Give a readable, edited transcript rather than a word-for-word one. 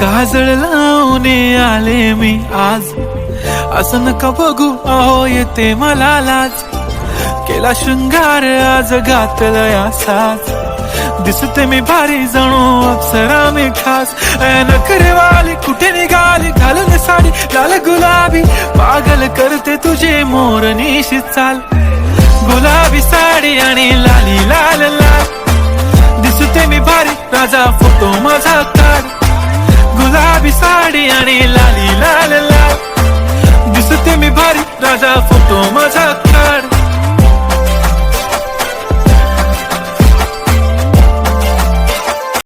काजळ लावून आले मी आज, असं नका बघू अहो येते मला लाज. केला शृंगार आज घातलाय असाच, दिसते मी भारी जणू अप्सरा मी खास. नखरेवाली कुठे निघाली घालून साडी लाल गुलाबी, पागल करते तुझे मोरनीशी चाल. गुलाबी साडी आणि लाली लाल लाल, दिसते मी भारी राजा फोटो माझा काढ. गुलाबी साडी आणि लाली लाल लाल, दिसते मी भारी राजा फोटो माझा